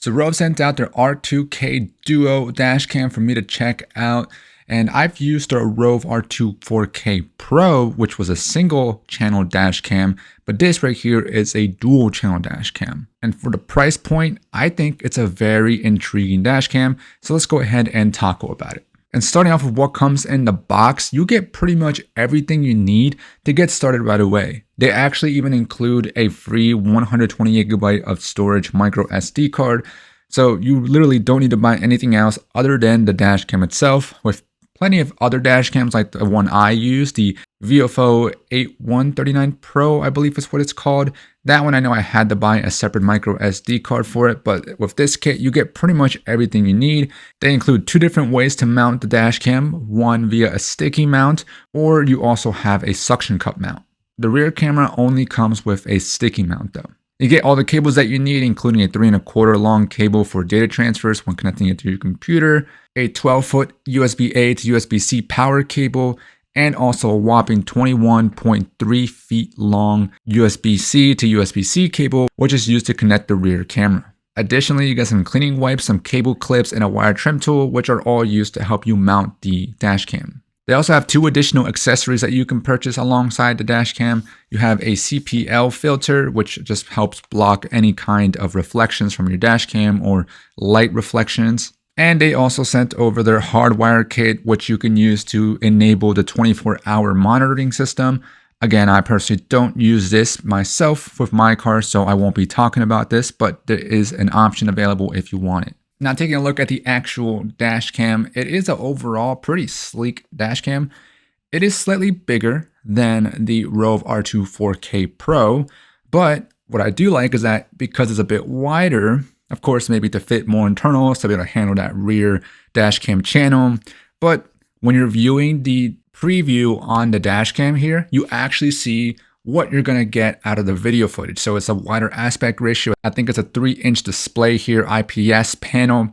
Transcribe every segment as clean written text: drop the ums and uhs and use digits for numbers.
So Rove sent out their R2-4K Dual dash cam for me to check out. And I've used their Rove R2-4K Pro, which was a single channel dash cam, but this right here is a dual channel dash cam. And for the price point, I think it's a very intriguing dash cam. So let's go ahead and talk about it. And starting off with what comes in the box, you get pretty much everything you need to get started right away. They actually even include a free 128GB of storage micro SD card. So you literally don't need to buy anything else other than the dash cam itself, with plenty of other dash cams like the one I use, the VFO 8139 Pro, I believe is what it's called. That one I know I had to buy a separate micro SD card for it, but with this kit, you get pretty much everything you need. They include two different ways to mount the dash cam, one via a sticky mount, or you also have a suction cup mount. The rear camera only comes with a sticky mount though. You get all the cables that you need, including a 3¼ long cable for data transfers when connecting it to your computer, a 12-foot USB-A to USB-C power cable, and also a whopping 21.3 feet long USB-C to USB-C cable, which is used to connect the rear camera. Additionally, you get some cleaning wipes, some cable clips, and a wire trim tool, which are all used to help you mount the dash cam. They also have two additional accessories that you can purchase alongside the dash cam. You have a CPL filter, which just helps block any kind of reflections from your dash cam or light reflections. And they also sent over their hardwire kit, which you can use to enable the 24-hour monitoring system. Again, I personally don't use this myself with my car, so I won't be talking about this, but there is an option available if you want it. Now, taking a look at the actual dash cam, it is an overall pretty sleek dash cam. It is slightly bigger than the Rove R2-4K Pro, but what I do like is that because it's a bit wider, of course, maybe to fit more internals, to be able to handle that rear dash cam channel. But when you're viewing the preview on the dash cam here, you actually see what you're going to get out of the video footage. So it's a wider aspect ratio. I think it's a 3-inch display here, IPS panel,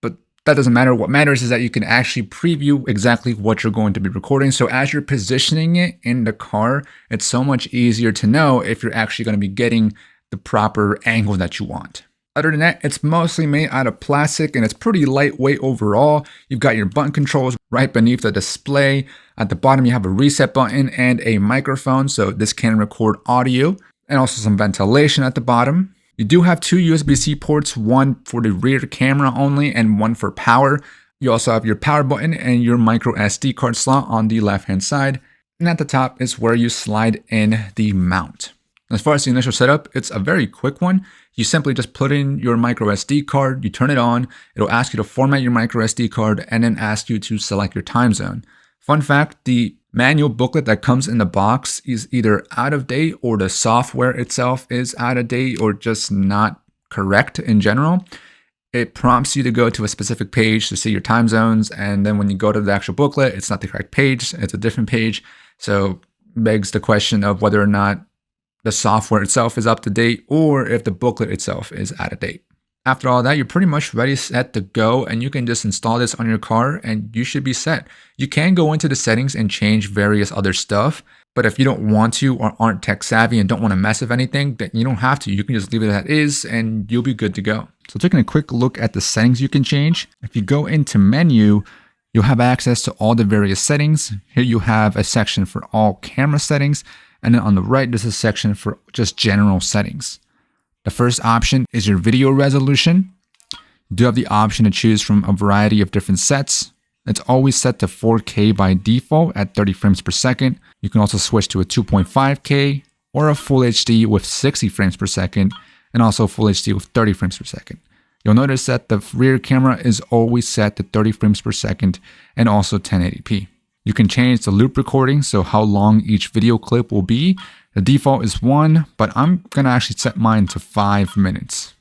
but that doesn't matter. What matters is that you can actually preview exactly what you're going to be recording. So as you're positioning it in the car, it's so much easier to know if you're actually going to be getting the proper angle that you want. Other than that, it's mostly made out of plastic and it's pretty lightweight overall. You've got your button controls right beneath the display. At the bottom, you have a reset button and a microphone, so this can record audio, and also some ventilation at the bottom. You do have two USB-C ports, one for the rear camera only and one for power. You also have your power button and your micro SD card slot on the left-hand side. And at the top is where you slide in the mount. As far as the initial setup, it's a very quick one. You simply just put in your micro SD card, you turn it on, it'll ask you to format your micro SD card and then ask you to select your time zone. Fun fact, the manual booklet that comes in the box is either out of date or the software itself is out of date or just not correct in general. It prompts you to go to a specific page to see your time zones, and then when you go to the actual booklet, it's not the correct page, it's a different page. So begs the question of whether or not the software itself is up to date or if the booklet itself is out of date. After all that, you're pretty much ready, set to go, and you can just install this on your car and you should be set. You can go into the settings and change various other stuff, but if you don't want to or aren't tech savvy and don't want to mess with anything, then you don't have to. You can just leave it as is and you'll be good to go. So taking a quick look at the settings you can change, if you go into menu, you'll have access to all the various settings. Here you have a section for all camera settings, and then on the right, there's a section for just general settings. The first option is your video resolution. You do have the option to choose from a variety of different sets. It's always set to 4K by default at 30 frames per second. You can also switch to a 2.5K or a full HD with 60 frames per second, and also full HD with 30 frames per second. You'll notice that the rear camera is always set to 30 frames per second and also 1080p. You can change the loop recording, so how long each video clip will be. The default is 1, but I'm gonna actually set mine to 5 minutes.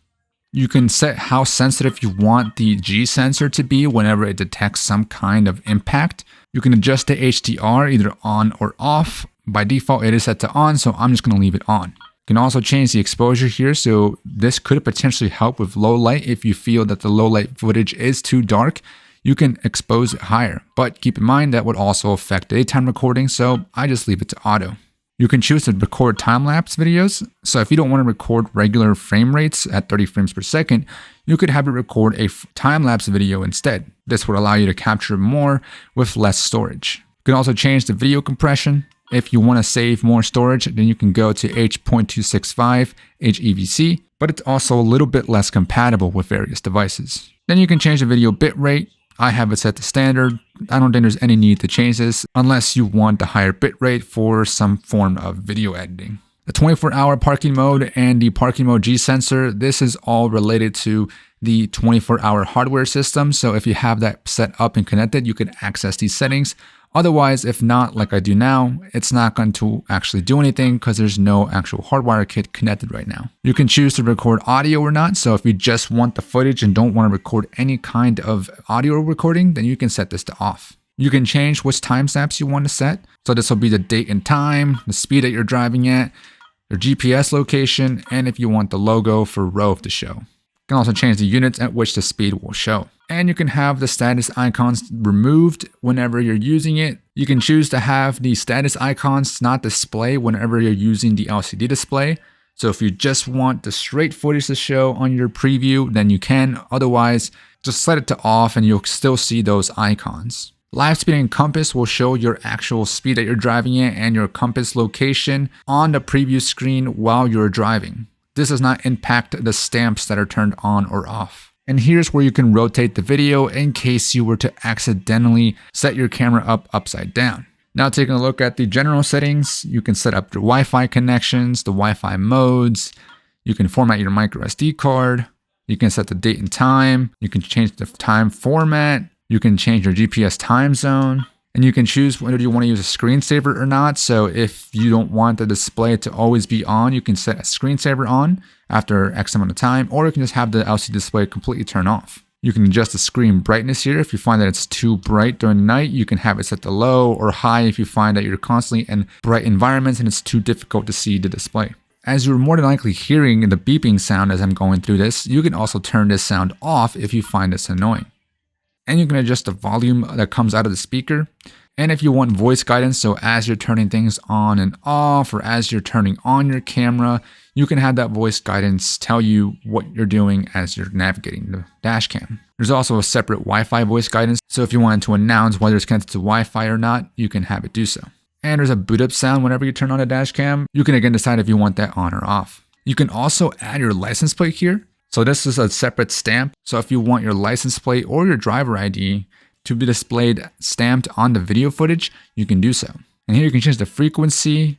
You can set how sensitive you want the G sensor to be whenever it detects some kind of impact. You can adjust the HDR either on or off. By default, it is set to on, so I'm just gonna leave it on. You can also change the exposure here, so this could potentially help with low light. If you feel that the low light footage is too dark, you can expose it higher, but keep in mind that would also affect daytime recording, so I just leave it to auto. You can choose to record time-lapse videos. So if you don't want to record regular frame rates at 30 frames per second, you could have it record a time-lapse video instead. This would allow you to capture more with less storage. You can also change the video compression. If you want to save more storage, then you can go to H.265 HEVC, but it's also a little bit less compatible with various devices. Then you can change the video bitrate. I have it set to standard. I don't think there's any need to change this unless you want the higher bitrate for some form of video editing. The 24-hour parking mode and the parking mode G sensor, this is all related to the 24-hour hardware system. So if you have that set up and connected, you can access these settings. Otherwise, if not, like I do now, it's not going to actually do anything because there's no actual hardwire kit connected right now. You can choose to record audio or not. So if you just want the footage and don't want to record any kind of audio recording, then you can set this to off. You can change which timestamps you want to set. So this will be the date and time, the speed that you're driving at, your GPS location, and if you want the logo for Rove to show. You can also change the units at which the speed will show. And you can have the status icons removed whenever you're using it. You can choose to have the status icons not display whenever you're using the LCD display. So if you just want the straight footage to show on your preview, then you can. Otherwise, just set it to off and you'll still see those icons. Live speed and compass will show your actual speed that you're driving at and your compass location on the preview screen while you're driving. This does not impact the stamps that are turned on or off. And here's where you can rotate the video in case you were to accidentally set your camera up upside down. Now taking a look at the general settings, you can set up your Wi-Fi connections, the Wi-Fi modes, you can format your micro SD card, you can set the date and time, you can change the time format, you can change your GPS time zone, and you can choose whether you want to use a screensaver or not. So if you don't want the display to always be on, you can set a screensaver on after X amount of time, or you can just have the LCD display completely turn off. You can adjust the screen brightness here. If you find that it's too bright during the night, you can have it set to low or high if you find that you're constantly in bright environments and it's too difficult to see the display. As you're more than likely hearing the beeping sound as I'm going through this, you can also turn this sound off if you find this annoying. And you can adjust the volume that comes out of the speaker. And if you want voice guidance, so as you're turning things on and off, or as you're turning on your camera, you can have that voice guidance tell you what you're doing as you're navigating the dash cam. There's also a separate Wi-Fi voice guidance. So if you wanted to announce whether it's connected to Wi-Fi or not, you can have it do so. And there's a boot up sound whenever you turn on the dash cam. You can again decide if you want that on or off. You can also add your license plate here. So this is a separate stamp. So if you want your license plate or your driver ID to be displayed stamped on the video footage, you can do so. And here you can change the frequency,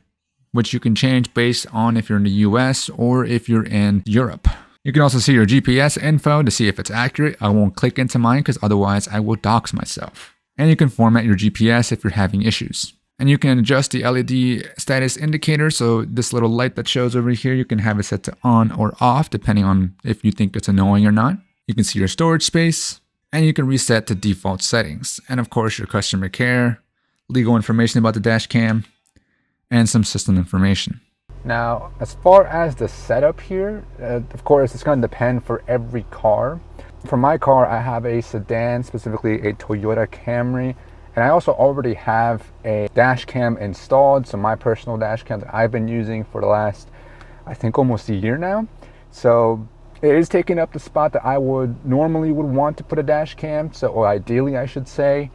which you can change based on if you're in the US or if you're in Europe. You can also see your GPS info to see if it's accurate. I won't click into mine because otherwise I will dox myself. And you can format your GPS if you're having issues. And you can adjust the LED status indicator. So this little light that shows over here, you can have it set to on or off depending on if you think it's annoying or not. You can see your storage space and you can reset to default settings. And of course, your customer care, legal information about the dash cam, and some system information. Now, as far as the setup here, of course, it's going to depend for every car. For my car, I have a sedan, specifically a Toyota Camry. And I also already have a dash cam installed, so my personal dash cam that I've been using for the last, I think almost a year now. So it is taking up the spot that I would normally want to put a dash cam, or ideally I should say.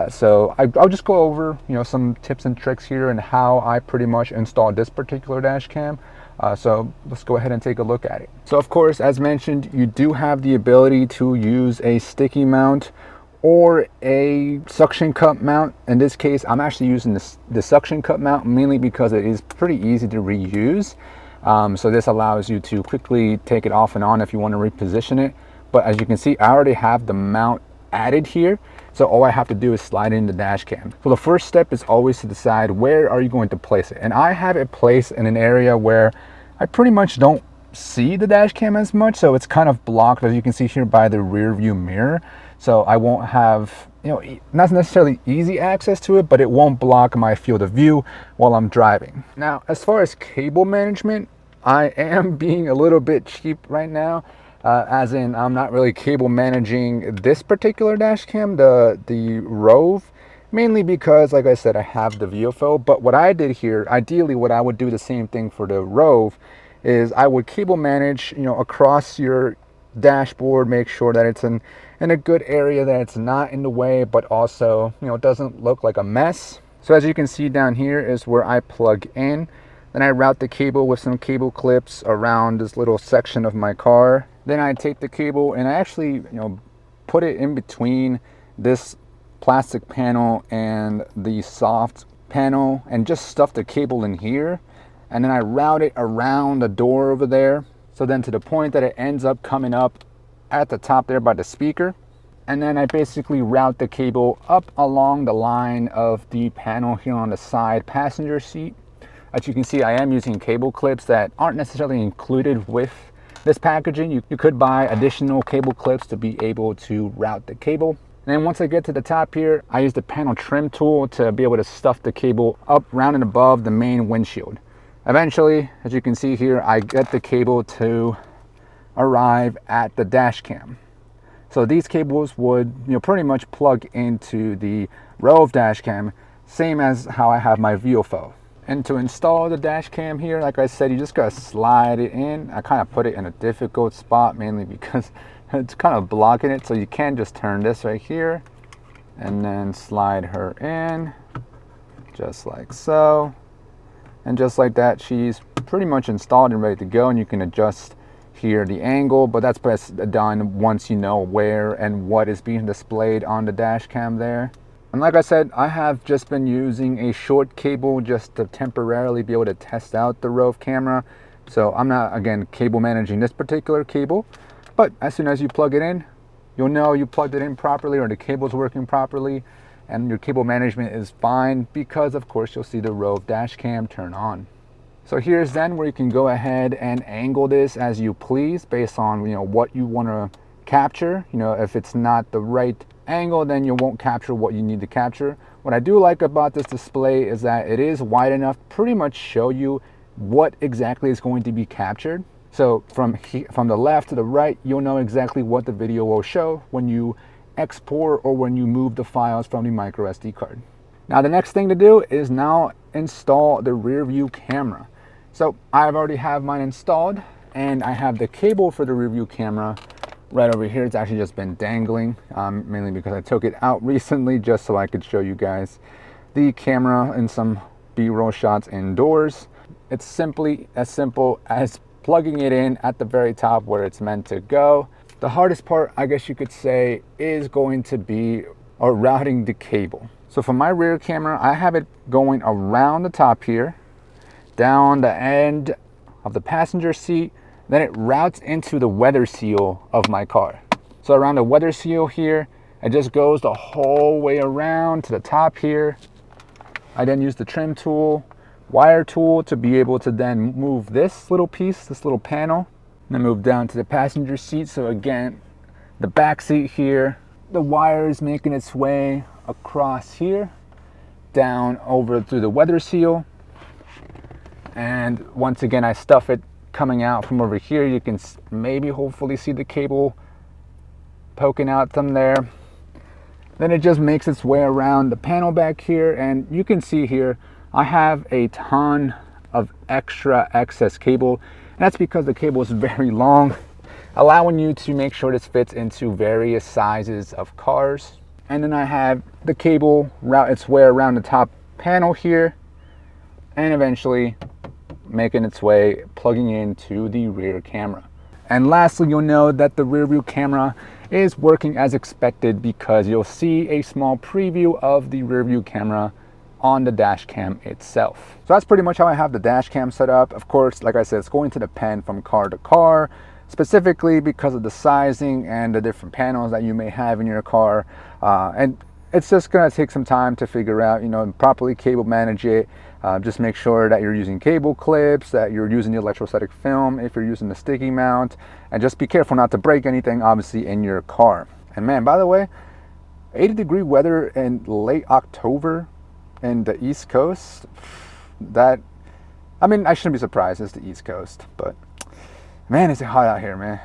So I'll just go over some tips and tricks here and how I pretty much installed this particular dash cam. So let's go ahead and take a look at it. So of course, as mentioned, you do have the ability to use a sticky mount or a suction cup mount. In this case, I'm actually using the suction cup mount mainly because it is pretty easy to reuse. So this allows you to quickly take it off and on if you want to reposition it. But as you can see, I already have the mount added here. So all I have to do is slide in the dash cam. So the first step is always to decide where are you going to place it. And I have it placed in an area where I pretty much don't see the dash cam as much. So it's kind of blocked, as you can see here, by the rear view mirror. So I won't have, not necessarily easy access to it, but it won't block my field of view while I'm driving. Now, as far as cable management, I am being a little bit cheap right now. As in, I'm not really cable managing this particular dash cam, the Rove, mainly because, like I said, I have the VFO. But what I did here, ideally what I would do the same thing for the Rove, is I would cable manage, across your dashboard, make sure that it's in a good area, that it's not in the way, but also, it doesn't look like a mess. So as you can see down here is where I plug in. Then I route the cable with some cable clips around this little section of my car. Then I take the cable and I actually, put it in between this plastic panel and the soft panel and just stuff the cable in here. And then I route it around the door over there. So then to the point that it ends up coming up at the top there by the speaker. And then I basically route the cable up along the line of the panel here on the side passenger seat. As you can see, I am using cable clips that aren't necessarily included with this packaging. You could buy additional cable clips to be able to route the cable. And then once I get to the top here, I use the panel trim tool to be able to stuff the cable up, round and above the main windshield. Eventually, as you can see here, I get the cable to arrive at the dash cam. So these cables would, pretty much plug into the Rove dash cam, same as how I have my VFO. And to install the dash cam here, like I said, you just gotta slide it in. I kind of put it in a difficult spot, mainly because it's kind of blocking it. So you can just turn this right here and then slide her in, just like so. And just like that, she's pretty much installed and ready to go. And you can adjust here the angle, but that's best done once you know where and what is being displayed on the dash cam there. And like I said, I have just been using a short cable just to temporarily be able to test out the Rove camera. So I'm not, again, cable managing this particular cable, but as soon as you plug it in, you'll know you plugged it in properly or the cable's working properly, and your cable management is fine because of course you'll see the Rove dash cam turn on. So here's then where you can go ahead and angle this as you please based on, what you want to capture. If it's not the right angle, then you won't capture what you need to capture. What I do like about this display is that it is wide enough to pretty much show you what exactly is going to be captured. So from the left to the right, you'll know exactly what the video will show when you export or when you move the files from the micro SD card. Now the next thing to do is now install the rear view camera. So I've already have mine installed and I have the cable for the rear view camera right over here. It's actually just been dangling, mainly because I took it out recently just so I could show you guys the camera in some B-roll shots indoors. It's simply as simple as plugging it in at the very top where it's meant to go. The hardest part, I guess you could say, is going to be routing the cable. So for my rear camera, I have it going around the top here, down the end of the passenger seat, then it routes into the weather seal of my car. So around the weather seal here, it just goes the whole way around to the top here. I then use the trim tool, wire tool to be able to then move this little piece, this little panel, and then move down to the passenger seat. So again, the back seat here, the wire is making its way across here, down over through the weather seal. And once again, I stuff it coming out from over here. You can maybe hopefully see the cable poking out from there. Then it just makes its way around the panel back here, and you can see here I have a ton of extra excess cable, and that's because the cable is very long, allowing you to make sure this fits into various sizes of cars. And then I have the cable route its way around the top panel here and eventually making its way plugging into the rear camera. And lastly, you'll know that the rear view camera is working as expected because you'll see a small preview of the rear view camera on the dash cam itself. So that's pretty much how I have the dash cam set up. Of course, like I said, it's going to depend from car to car, specifically because of the sizing and the different panels that you may have in your car. And it's just gonna take some time to figure out, and properly cable manage it. Just make sure that you're using cable clips, that you're using the electrostatic film if you're using the sticky mount, and just be careful not to break anything, obviously, in your car. And man, by the way, 80-degree weather in late October in the East Coast, I mean, I shouldn't be surprised, it's the East Coast, but man, is it hot out here, man.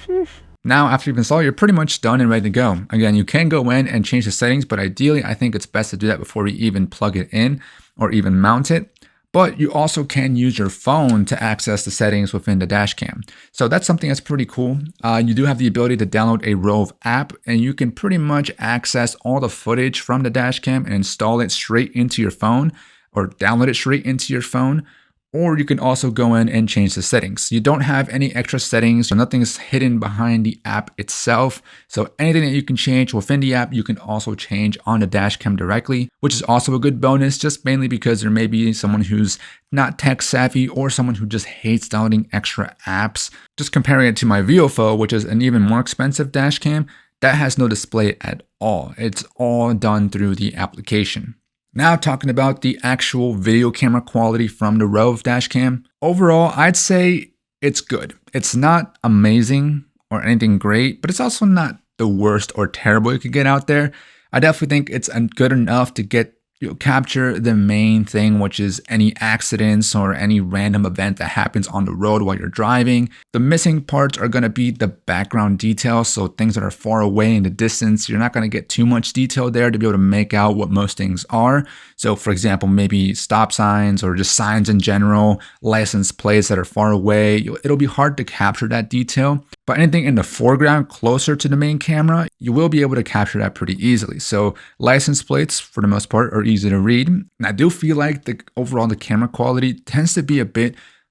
Sheesh. Now, after you've installed, you're pretty much done and ready to go. Again, you can go in and change the settings, but ideally, I think it's best to do that before you even plug it in or even mount it. But you also can use your phone to access the settings within the Dashcam. So that's something that's pretty cool. You do have the ability to download a Rove app, and you can pretty much access all the footage from the Dashcam and install it straight into your phone or download it straight into your phone. Or you can also go in and change the settings. You don't have any extra settings, so nothing is hidden behind the app itself. So anything that you can change within the app, you can also change on the Dashcam directly, which is also a good bonus, just mainly because there may be someone who's not tech savvy or someone who just hates downloading extra apps. Just comparing it to my VOFO, which is an even more expensive Dashcam, that has no display at all. It's all done through the application. Now talking about the actual video camera quality from the Rove Dashcam. Overall, I'd say it's good. It's not amazing or anything great, but it's also not the worst or terrible you could get out there. I definitely think it's good enough to capture the main thing, which is any accidents or any random event that happens on the road while you're driving. The missing parts are going to be the background details, so things that are far away in the distance. You're not going to get too much detail there to be able to make out what most things are. So for example, maybe stop signs or just signs in general, license plates that are far away. It'll be hard to capture that detail. But anything in the foreground closer to the main camera, you will be able to capture that pretty easily. So license plates, for the most part, are easy to read. And I do feel like overall the camera quality tends to be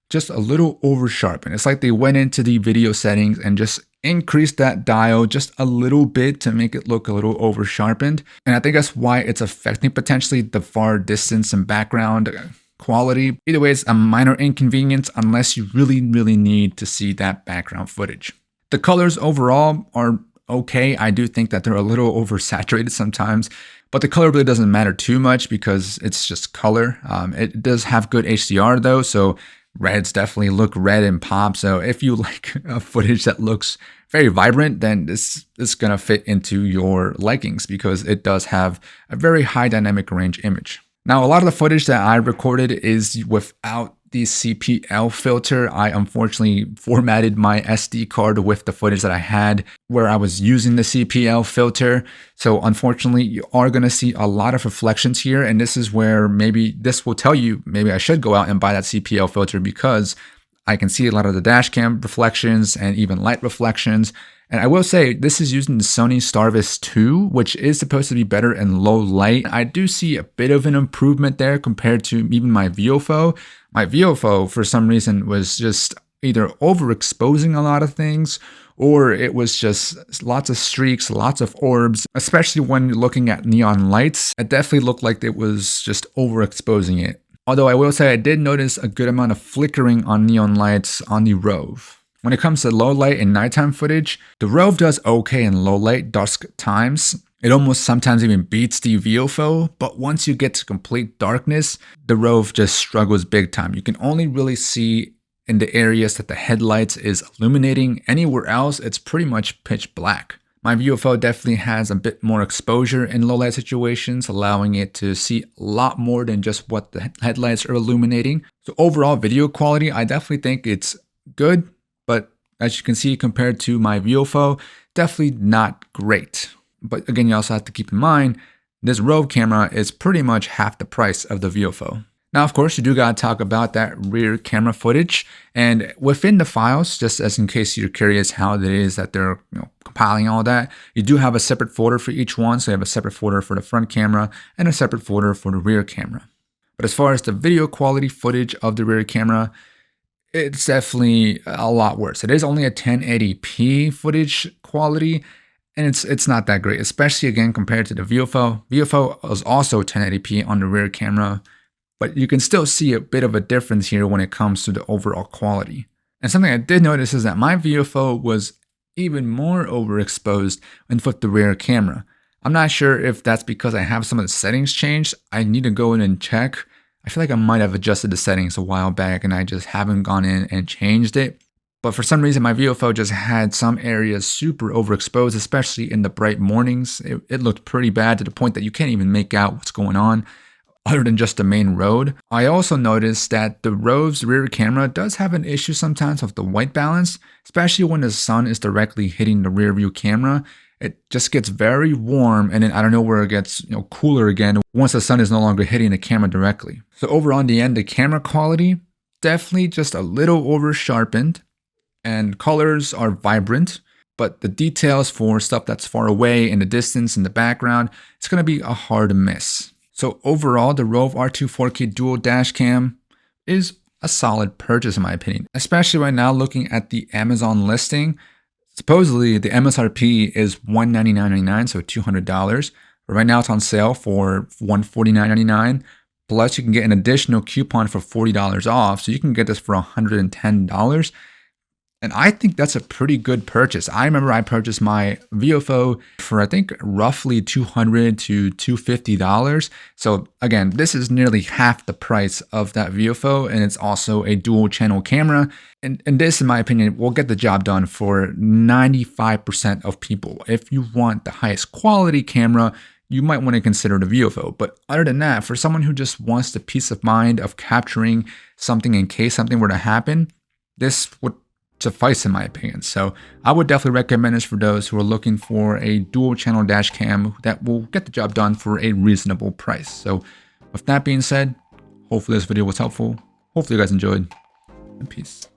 just a little over sharp. And it's like they went into the video settings and just increased that dial just a little bit to make it look a little over sharpened. And I think that's why it's affecting potentially the far distance and background quality. Either way, it's a minor inconvenience unless you really, really need to see that background footage. The colors overall are okay. I do think that they're a little oversaturated sometimes, but the color really doesn't matter too much because it's just color. It does have good HDR though, so reds definitely look red and pop. So if you like a footage that looks very vibrant, then this is going to fit into your likings because it does have a very high dynamic range image. Now, a lot of the footage that I recorded is without the CPL filter. I unfortunately formatted my SD card with the footage that I had where I was using the CPL filter. So unfortunately, you are going to see a lot of reflections here. And this is where maybe this will tell you, maybe I should go out and buy that CPL filter because I can see a lot of the Dashcam reflections and even light reflections. And I will say this is using the Sony Starvis 2, which is supposed to be better in low light. I do see a bit of an improvement there compared to even my VOFO. My VOFO, for some reason, was just either overexposing a lot of things or it was just lots of streaks, lots of orbs, especially when you're looking at neon lights. It definitely looked like it was just overexposing it. Although I will say I did notice a good amount of flickering on neon lights on the Rove. When it comes to low light and nighttime footage, the Rove does okay in low light dusk times. It almost sometimes even beats the VOFO, but once you get to complete darkness, the Rove just struggles big time. You can only really see in the areas that the headlights is illuminating. Anywhere else, it's pretty much pitch black. My VOFO definitely has a bit more exposure in low light situations, allowing it to see a lot more than just what the headlights are illuminating. So overall video quality, I definitely think it's good, but as you can see compared to my VOFO, definitely not great. But again, you also have to keep in mind, this Rove camera is pretty much half the price of the VOFO. Now, of course, you do gotta talk about that rear camera footage. And within the files, just as in case you're curious how it is that they're compiling all that, you do have a separate folder for each one. So you have a separate folder for the front camera and a separate folder for the rear camera. But as far as the video quality footage of the rear camera, it's definitely a lot worse. It is only a 1080p footage quality, and it's not that great, especially again compared to the VOFO. VOFO is also 1080p on the rear camera, but you can still see a bit of a difference here when it comes to the overall quality. And something I did notice is that my VOFO was even more overexposed with the rear camera. I'm not sure if that's because I have some of the settings changed. I need to go in and check. I feel like I might have adjusted the settings a while back and I just haven't gone in and changed it. But for some reason, my VOFO just had some areas super overexposed, especially in the bright mornings. It looked pretty bad to the point that you can't even make out what's going on. other than just the main road. I also noticed that the Rove's rear camera does have an issue sometimes with the white balance, especially when the sun is directly hitting the rear view camera. It just gets very warm, and then I don't know where it gets cooler again once the sun is no longer hitting the camera directly. So overall in the end, the camera quality definitely just a little over sharpened, and colors are vibrant, but the details for stuff that's far away in the distance, in the background, it's going to be a hard miss. So overall, the Rove R2-4K Dual dash cam is a solid purchase in my opinion, especially right now looking at the Amazon listing. Supposedly the MSRP is $199.99, so $200. But right now it's on sale for $149.99. Plus you can get an additional coupon for $40 off, so you can get this for $110. And I think that's a pretty good purchase. I remember I purchased my VFO for I think roughly $200 to $250. So again, this is nearly half the price of that VFO, and it's also a dual channel camera. And this, in my opinion, will get the job done for 95% of people. If you want the highest quality camera, you might want to consider the VFO. But other than that, for someone who just wants the peace of mind of capturing something in case something were to happen, this would suffice in my opinion. So I would definitely recommend this for those who are looking for a dual channel dash cam that will get the job done for a reasonable price. So with that being said, hopefully this video was helpful. Hopefully you guys enjoyed, and peace.